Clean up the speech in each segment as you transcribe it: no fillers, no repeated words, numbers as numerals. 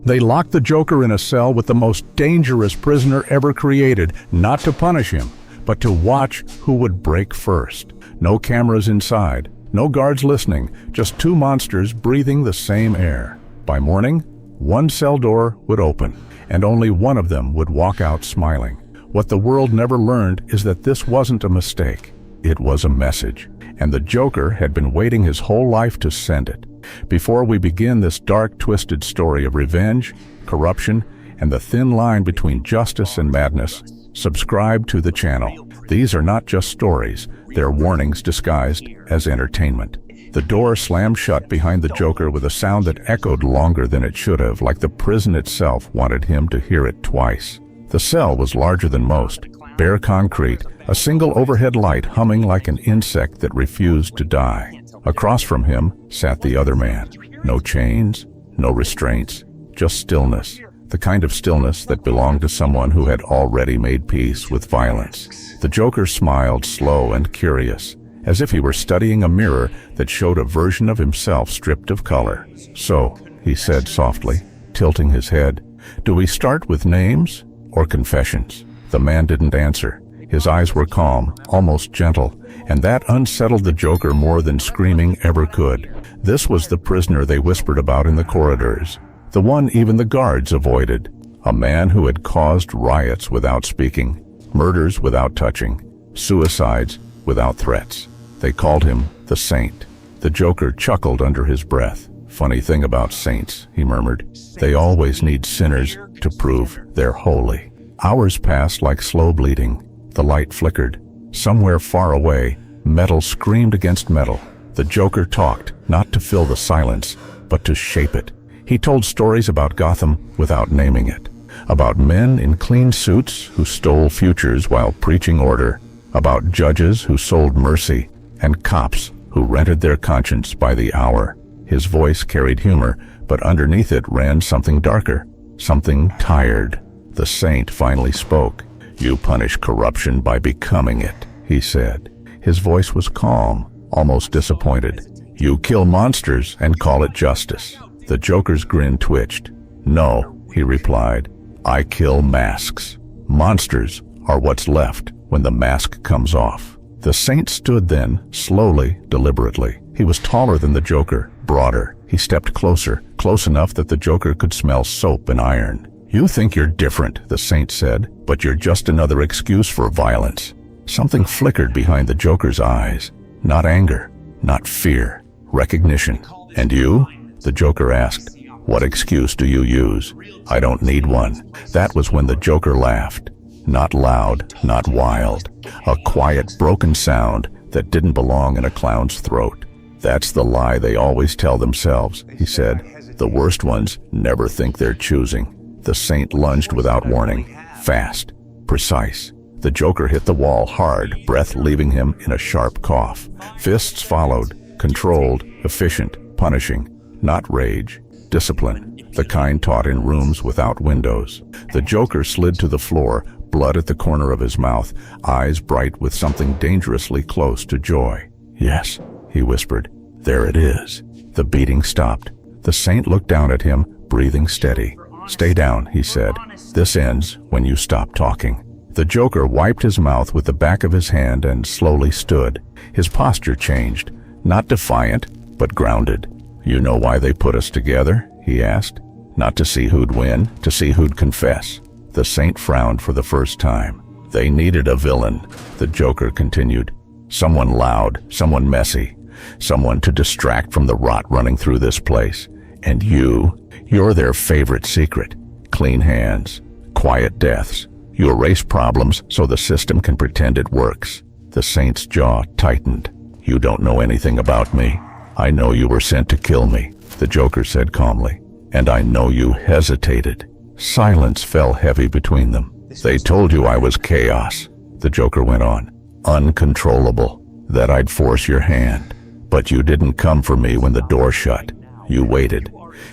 They locked the Joker in a cell with the most dangerous prisoner ever created, not to punish him, but to watch who would break first. No cameras inside, no guards listening, just two monsters breathing the same air. By morning, one cell door would open, and only one of them would walk out smiling. What the world never learned is that this wasn't a mistake. It was a message, and the Joker had been waiting his whole life to send it. Before we begin this dark, twisted story of revenge, corruption, and the thin line between justice and madness, subscribe to the channel. These are not just stories, they're warnings disguised as entertainment. The door slammed shut behind the Joker with a sound that echoed longer than it should have, like the prison itself wanted him to hear it twice. The cell was larger than most, bare concrete, a single overhead light humming like an insect that refused to die. Across from him sat the other man. No chains, no restraints, just stillness. The kind of stillness that belonged to someone who had already made peace with violence. The Joker smiled, slow and curious, as if he were studying a mirror that showed a version of himself stripped of color. "So," he said softly, tilting his head, "do we start with names or confessions?" The man didn't answer. His eyes were calm, almost gentle, and that unsettled the Joker more than screaming ever could. This was the prisoner they whispered about in the corridors, the one even the guards avoided, a man who had caused riots without speaking, murders without touching, suicides without threats. They called him the Saint. The Joker chuckled under his breath. "Funny thing about saints," he murmured. "They always need sinners to prove they're holy." Hours passed like slow bleeding. The light flickered. Somewhere far away, metal screamed against metal. The Joker talked, not to fill the silence, but to shape it. He told stories about Gotham without naming it. About men in clean suits who stole futures while preaching order. About judges who sold mercy, and cops who rented their conscience by the hour. His voice carried humor, but underneath it ran something darker, something tired. The Saint finally spoke. "You punish corruption by becoming it," he said. His voice was calm, almost disappointed. "You kill monsters and call it justice." The Joker's grin twitched. "No," he replied. "I kill masks. Monsters are what's left when the mask comes off." The Saint stood then, slowly, deliberately. He was taller than the Joker, broader. He stepped closer, close enough that the Joker could smell soap and iron. "You think you're different," the Saint said, "but you're just another excuse for violence." Something flickered behind the Joker's eyes. Not anger, not fear, recognition. "And you?" the Joker asked. "What excuse do you use?" "I don't need one." That was when the Joker laughed. Not loud, not wild. A quiet, broken sound that didn't belong in a clown's throat. "That's the lie they always tell themselves," he said. "The worst ones never think they're choosing." The Saint lunged without warning. Fast, precise. The Joker hit the wall hard, breath leaving him in a sharp cough. Fists followed, controlled, efficient, punishing. Not rage, discipline, the kind taught in rooms without windows. The Joker slid to the floor, blood at the corner of his mouth, eyes bright with something dangerously close to joy. "Yes," he whispered. "There it is." The beating stopped. The Saint looked down at him, breathing steady. "Stay down," he said. "This ends when you stop talking." The Joker wiped his mouth with the back of his hand and slowly stood. His posture changed, not defiant, but grounded. "You know why they put us together?" he asked. "Not to see who'd win, to see who'd confess." The Saint frowned for the first time. "They needed a villain," the Joker continued. "Someone loud, someone messy, someone to distract from the rot running through this place. And you're their favorite secret. Clean hands, quiet deaths. You erase problems so the system can pretend it works." The Saint's jaw tightened. "You don't know anything about me. I know you were sent to kill me," the Joker said calmly. "And I know you hesitated." Silence fell heavy between them. "They told you I was chaos," the Joker went on. "Uncontrollable, that I'd force your hand. But you didn't come for me when the door shut. You waited,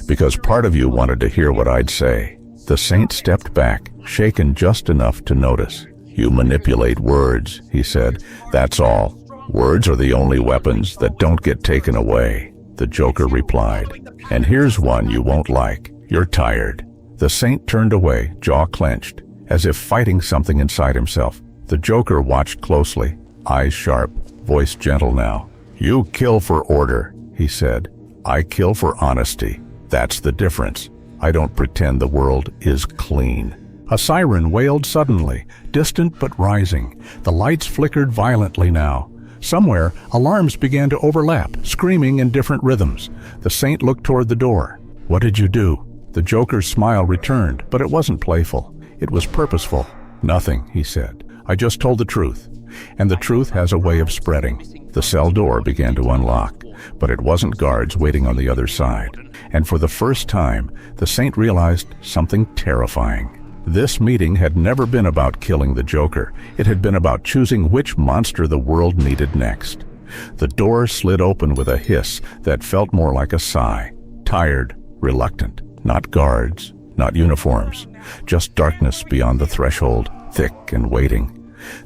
because part of you wanted to hear what I'd say." The Saint stepped back, shaken just enough to notice. "You manipulate words," he said. "That's all. Words are the only weapons that don't get taken away," the Joker replied. "And here's one you won't like. You're tired." The saint turned away, jaw clenched, as if fighting something inside himself. The Joker watched closely, eyes sharp, voice gentle now. "You kill for order," he said. "I kill for honesty. That's the difference. I don't pretend the world is clean." A siren wailed suddenly, distant but rising. The lights flickered violently now. Somewhere, alarms began to overlap, screaming in different rhythms. The saint looked toward the door. "What did you do?" The Joker's smile returned, but it wasn't playful. It was purposeful. "Nothing," he said. "I just told the truth. And the truth has a way of spreading." The cell door began to unlock, but it wasn't guards waiting on the other side. And for the first time, the saint realized something terrifying. This meeting had never been about killing the Joker. It had been about choosing which monster the world needed next. The door slid open with a hiss that felt more like a sigh. Tired, reluctant. Not guards, not uniforms. Just darkness beyond the threshold, thick and waiting.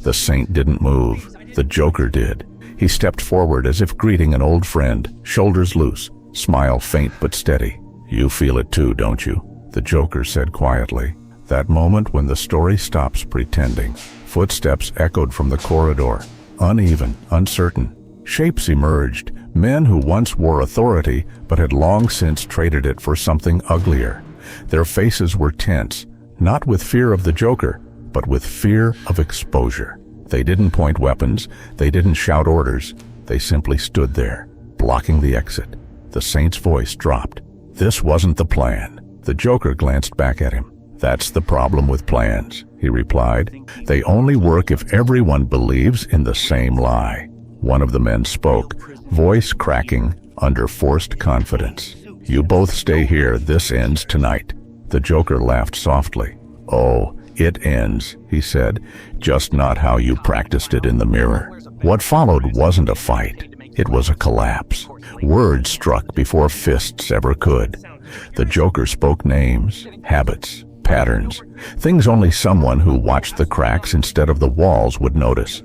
The saint didn't move. The Joker did. He stepped forward as if greeting an old friend, shoulders loose, smile faint but steady. "You feel it too, don't you?" the Joker said quietly. That moment when the story stops pretending. Footsteps echoed from the corridor, uneven, uncertain. Shapes emerged, men who once wore authority but had long since traded it for something uglier. Their faces were tense, not with fear of the Joker, but with fear of exposure. They didn't point weapons, they didn't shout orders, they simply stood there, blocking the exit. The saint's voice dropped. "This wasn't the plan." The Joker glanced back at him. "That's the problem with plans," he replied. "They only work if everyone believes in the same lie." One of the men spoke, voice cracking under forced confidence. "You both stay here, this ends tonight." The Joker laughed softly. "Oh, it ends," he said, "just not how you practiced it in the mirror." What followed wasn't a fight. It was a collapse. Words struck before fists ever could. The Joker spoke names, habits, patterns, things only someone who watched the cracks instead of the walls would notice.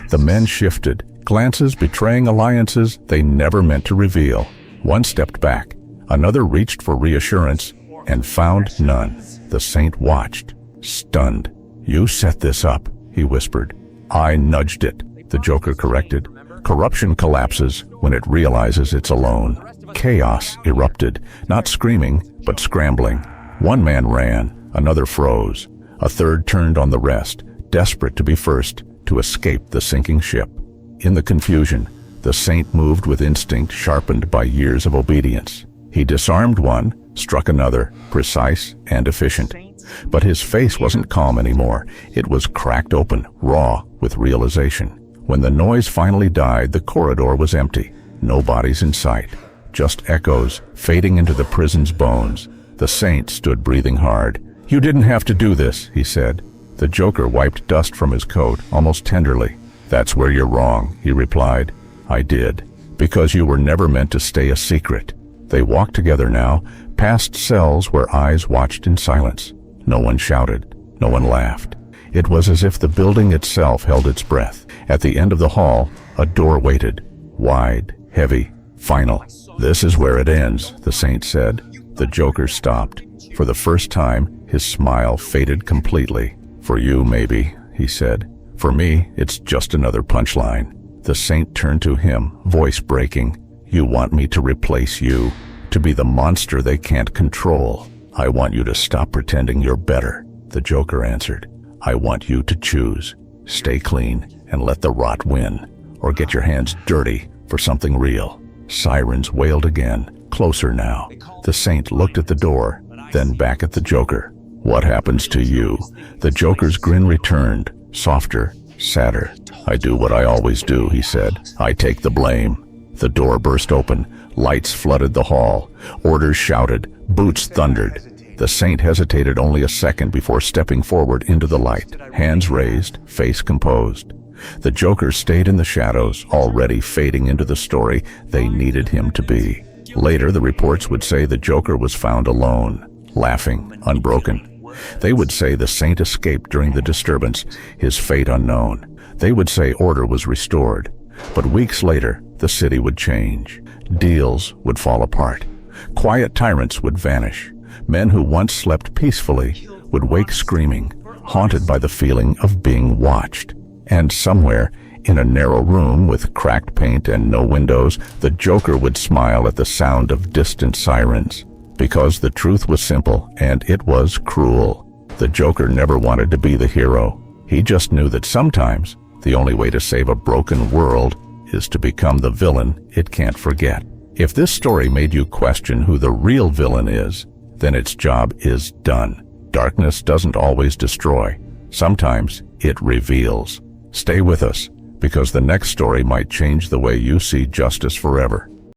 The men shifted, glances betraying alliances they never meant to reveal. One stepped back, another reached for reassurance, and found none. The saint watched, stunned. "You set this up," he whispered. "I nudged it," the Joker corrected. Corruption collapses when it realizes it's alone. Chaos erupted, not screaming, but scrambling. One man ran, another froze. A third turned on the rest, desperate to be first, to escape the sinking ship. In the confusion, the saint moved with instinct sharpened by years of obedience. He disarmed one, struck another, precise and efficient. But his face wasn't calm anymore. It was cracked open, raw with realization. When the noise finally died, the corridor was empty. No bodies in sight. Just echoes, fading into the prison's bones. The saint stood breathing hard. "You didn't have to do this," he said. The Joker wiped dust from his coat, almost tenderly. "That's where you're wrong," he replied. "I did. Because you were never meant to stay a secret." They walked together now, past cells where eyes watched in silence. No one shouted. No one laughed. It was as if the building itself held its breath. At the end of the hall, a door waited. Wide, heavy, final. "This is where it ends," the saint said. The Joker stopped. For the first time, his smile faded completely. "For you, maybe," he said. "For me, it's just another punchline." The saint turned to him, voice breaking. "You want me to replace you, to be the monster they can't control. I want you to stop pretending you're better," the Joker answered. "I want you to choose. Stay clean and let the rot win, or get your hands dirty for something real." Sirens wailed again, closer now. The saint looked at the door, then back at the Joker. "What happens to you?" The Joker's grin returned, softer, sadder. "I do what I always do," he said. "I take the blame." The door burst open. Lights flooded the hall. Orders shouted. Boots thundered. The saint hesitated only a second before stepping forward into the light, hands raised, face composed. The Joker stayed in the shadows, already fading into the story they needed him to be. Later, the reports would say the Joker was found alone, laughing, unbroken. They would say the saint escaped during the disturbance, his fate unknown. They would say order was restored. But weeks later, the city would change. Deals would fall apart. Quiet tyrants would vanish. Men who once slept peacefully would wake screaming, haunted by the feeling of being watched. And somewhere, in a narrow room with cracked paint and no windows, the Joker would smile at the sound of distant sirens. Because the truth was simple, and it was cruel. The Joker never wanted to be the hero. He just knew that sometimes the only way to save a broken world is to become the villain it can't forget. If this story made you question who the real villain is, then its job is done. Darkness doesn't always destroy. Sometimes it reveals. Stay with us, because the next story might change the way you see justice forever.